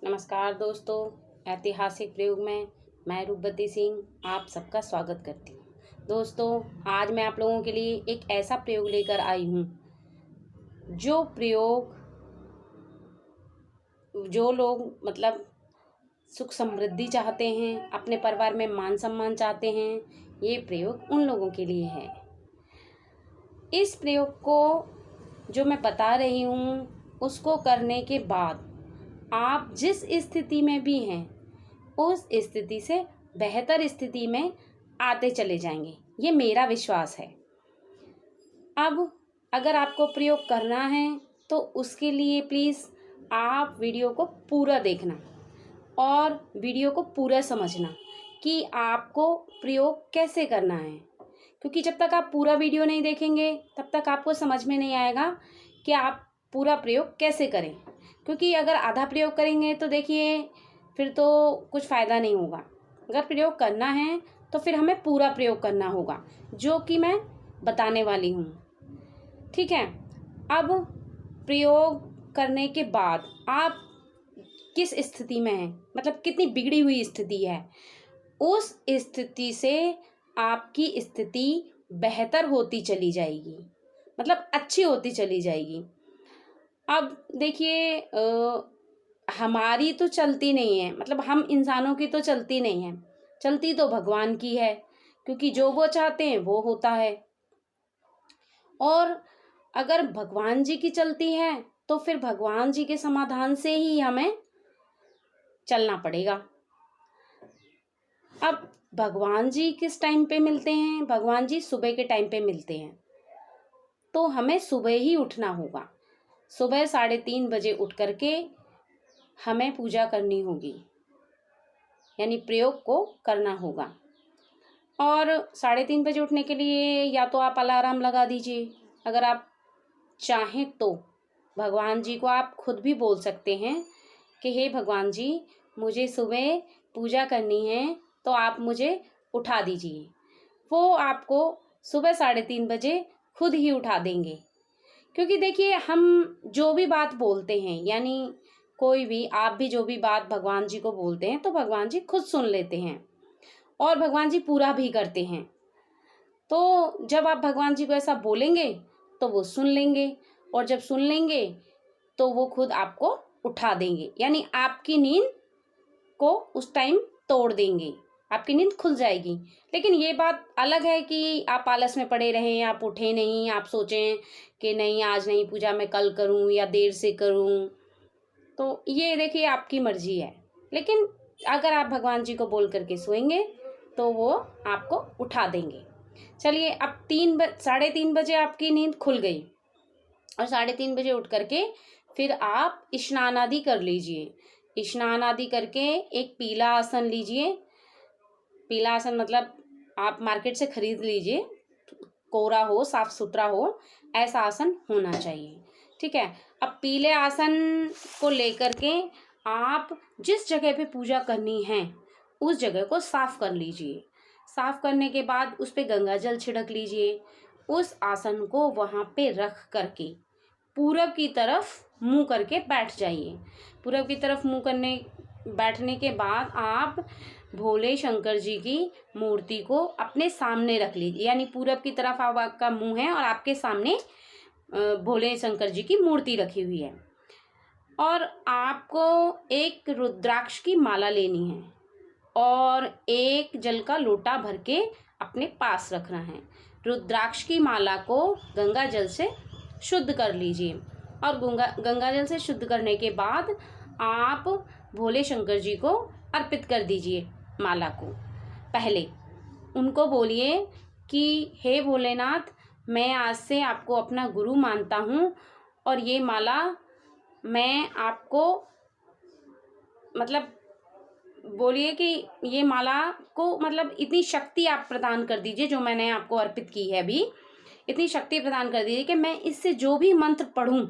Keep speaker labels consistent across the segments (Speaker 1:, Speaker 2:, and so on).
Speaker 1: नमस्कार दोस्तों, ऐतिहासिक प्रयोग में मैं रूपवती सिंह आप सबका स्वागत करती हूँ। दोस्तों, आज मैं आप लोगों के लिए एक ऐसा प्रयोग लेकर आई हूँ जो प्रयोग जो लोग सुख समृद्धि चाहते हैं, अपने परिवार में मान सम्मान चाहते हैं, ये प्रयोग उन लोगों के लिए है। इस प्रयोग को जो मैं बता रही हूँ उसको करने के बाद आप जिस स्थिति में भी हैं उस स्थिति से बेहतर स्थिति में आते चले जाएंगे, ये मेरा विश्वास है। अब अगर आपको प्रयोग करना है तो उसके लिए प्लीज़ आप वीडियो को पूरा देखना और वीडियो को पूरा समझना कि आपको प्रयोग कैसे करना है, क्योंकि जब तक आप पूरा वीडियो नहीं देखेंगे तब तक आपको समझ में नहीं आएगा कि आप पूरा प्रयोग कैसे करें। क्योंकि अगर आधा प्रयोग करेंगे तो देखिए फिर तो कुछ फ़ायदा नहीं होगा। अगर प्रयोग करना है तो फिर हमें पूरा प्रयोग करना होगा, जो कि मैं बताने वाली हूँ। ठीक है, अब प्रयोग करने के बाद आप किस स्थिति में हैं, मतलब कितनी बिगड़ी हुई स्थिति है, उस स्थिति से आपकी स्थिति बेहतर होती चली जाएगी, मतलब अच्छी होती चली जाएगी। अब देखिए हमारी तो चलती नहीं है, मतलब हम इंसानों की तो चलती नहीं है, चलती तो भगवान की है, क्योंकि जो वो चाहते हैं वो होता है। और अगर भगवान जी की चलती है तो फिर भगवान जी के समाधान से ही हमें चलना पड़ेगा। अब भगवान जी किस टाइम पे मिलते हैं? भगवान जी सुबह के टाइम पे मिलते हैं, तो हमें सुबह ही उठना होगा। सुबह 3:30 बजे उठ करके हमें पूजा करनी होगी, यानी प्रयोग को करना होगा। और 3:30 बजे उठने के लिए या तो आप अलार्म लगा दीजिए, अगर आप चाहें तो भगवान जी को आप खुद भी बोल सकते हैं कि हे भगवान जी, मुझे सुबह पूजा करनी है तो आप मुझे उठा दीजिए। वो आपको सुबह 3:30 बजे खुद ही उठा देंगे। क्योंकि देखिए हम जो भी बात बोलते हैं, यानी कोई भी आप भी जो भी बात भगवान जी को बोलते हैं तो भगवान जी खुद सुन लेते हैं और भगवान जी पूरा भी करते हैं। तो जब आप भगवान जी को ऐसा बोलेंगे तो वो सुन लेंगे, और जब सुन लेंगे तो वो खुद आपको उठा देंगे, यानी आपकी नींद को उस टाइम तोड़ देंगे, आपकी नींद खुल जाएगी। लेकिन ये बात अलग है कि आप आलस में पड़े रहें, आप उठें नहीं, आप सोचें कि नहीं आज नहीं पूजा, मैं कल करूं या देर से करूं, तो ये देखिए आपकी मर्जी है। लेकिन अगर आप भगवान जी को बोल करके सोएंगे तो वो आपको उठा देंगे। चलिए, अब 3:30 बजे आपकी नींद खुल गई और 3:30 बजे उठ करके फिर आप स्नान आदि कर लीजिए। स्नान आदि करके एक पीला आसन लीजिए। पीला आसन मतलब आप मार्केट से खरीद लीजिए, कोरा हो, साफ सुथरा हो, ऐसा आसन होना चाहिए। ठीक है, अब पीले आसन को लेकर के आप जिस जगह पे पूजा करनी है उस जगह को साफ कर लीजिए। साफ करने के बाद उस पे गंगा जल छिड़क लीजिए। उस आसन को वहाँ पे रख करके पूरब की तरफ मुंह करके बैठ जाइए। पूरब की तरफ मुंह करने बैठने के बाद आप भोले शंकर जी की मूर्ति को अपने सामने रख लीजिए, यानी पूरब की तरफ आपका मुंह है और आपके सामने भोले शंकर जी की मूर्ति रखी हुई है। और आपको एक रुद्राक्ष की माला लेनी है और एक जल का लोटा भर के अपने पास रखना है। रुद्राक्ष की माला को गंगा जल से शुद्ध कर लीजिए और गंगा जल से शुद्ध करने के बाद आप भोले शंकर जी को अर्पित कर दीजिए माला को। पहले उनको बोलिए कि हे भोलेनाथ, मैं आज से आपको अपना गुरु मानता हूँ और ये माला मैं आपको, मतलब बोलिए कि ये माला को मतलब इतनी शक्ति आप प्रदान कर दीजिए, जो मैंने आपको अर्पित की है अभी, इतनी शक्ति प्रदान कर दीजिए कि मैं इससे जो भी मंत्र पढ़ूं,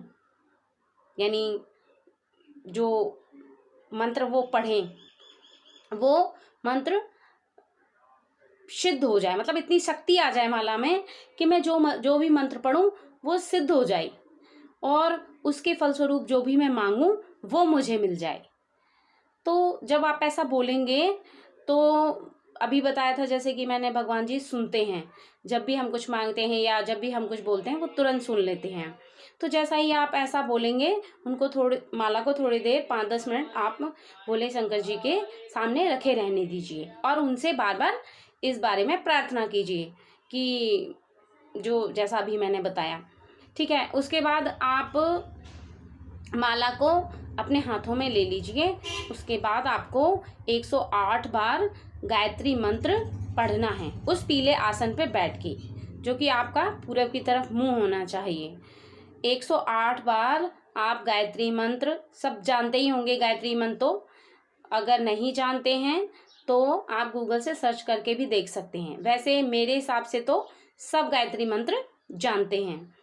Speaker 1: यानी जो मंत्र वो पढ़ें वो मंत्र सिद्ध हो जाए, मतलब इतनी शक्ति आ जाए माला में कि मैं जो भी मंत्र पढ़ूं वो सिद्ध हो जाए और उसके फलस्वरूप जो भी मैं मांगूं वो मुझे मिल जाए। तो जब आप ऐसा बोलेंगे तो अभी बताया था जैसे कि मैंने, भगवान जी सुनते हैं, जब भी हम कुछ मांगते हैं या जब भी हम कुछ बोलते हैं वो तुरंत सुन लेते हैं। तो जैसा ही आप ऐसा बोलेंगे, उनको थोड़ी माला को थोड़ी देर 5-10 मिनट आप भोले शंकर जी के सामने रखे रहने दीजिए और उनसे बार बार इस बारे में प्रार्थना कीजिए कि जो जैसा अभी मैंने बताया, ठीक है। उसके बाद आप माला को अपने हाथों में ले लीजिए। उसके बाद आपको 108 बार गायत्री मंत्र पढ़ना है उस पीले आसन पे बैठ के, जो कि आपका पूरब की तरफ मुंह होना चाहिए। 108 बार आप गायत्री मंत्र, सब जानते ही होंगे गायत्री मंत्र, तो अगर नहीं जानते हैं तो आप गूगल से सर्च करके भी देख सकते हैं। वैसे मेरे हिसाब से तो सब गायत्री मंत्र जानते हैं।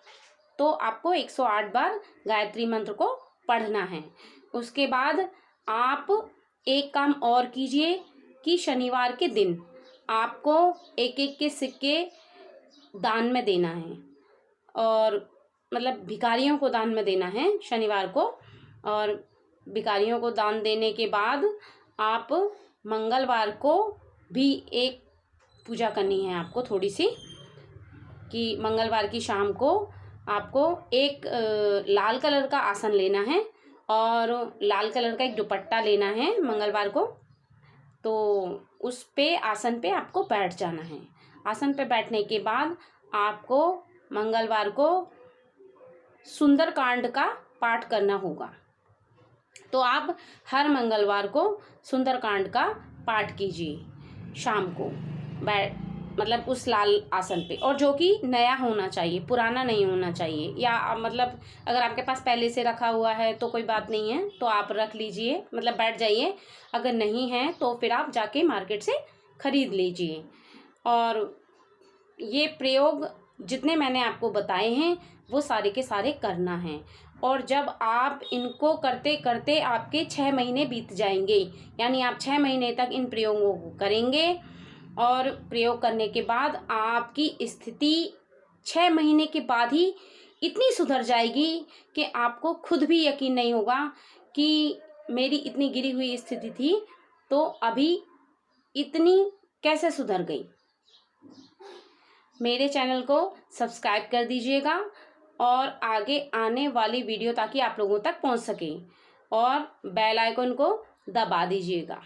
Speaker 1: तो आपको 108 बार गायत्री मंत्र को पढ़ना है। उसके बाद आप एक काम और कीजिए कि शनिवार के दिन आपको 1-1 के सिक्के दान में देना है, और मतलब भिखारियों को दान में देना है शनिवार को। और भिखारियों को दान देने के बाद आप मंगलवार को भी एक पूजा करनी है आपको थोड़ी सी, कि मंगलवार की शाम को आपको एक लाल कलर का आसन लेना है और लाल कलर का एक दुपट्टा लेना है मंगलवार को। तो उस पे आसन पे आपको बैठ जाना है। आसन पे बैठने के बाद आपको मंगलवार को सुंदरकांड का पाठ करना होगा। तो आप हर मंगलवार को सुंदरकांड का पाठ कीजिए शाम को, मतलब उस लाल आसन पे, और जो कि नया होना चाहिए, पुराना नहीं होना चाहिए। या मतलब अगर आपके पास पहले से रखा हुआ है तो कोई बात नहीं है, तो आप रख लीजिए, मतलब बैठ जाइए। अगर नहीं है तो फिर आप जाके मार्केट से खरीद लीजिए। और ये प्रयोग जितने मैंने आपको बताए हैं वो सारे के सारे करना है। और जब आप इनको करते करते आपके 6 महीने बीत जाएंगे, यानी आप 6 महीने तक इन प्रयोगों को करेंगे, और प्रयोग करने के बाद आपकी स्थिति 6 महीने के बाद ही इतनी सुधर जाएगी कि आपको खुद भी यकीन नहीं होगा कि मेरी इतनी गिरी हुई स्थिति थी तो अभी इतनी कैसे सुधर गई। मेरे चैनल को सब्सक्राइब कर दीजिएगा और आगे आने वाली वीडियो ताकि आप लोगों तक पहुंच सके, और बेल आइकन को दबा दीजिएगा।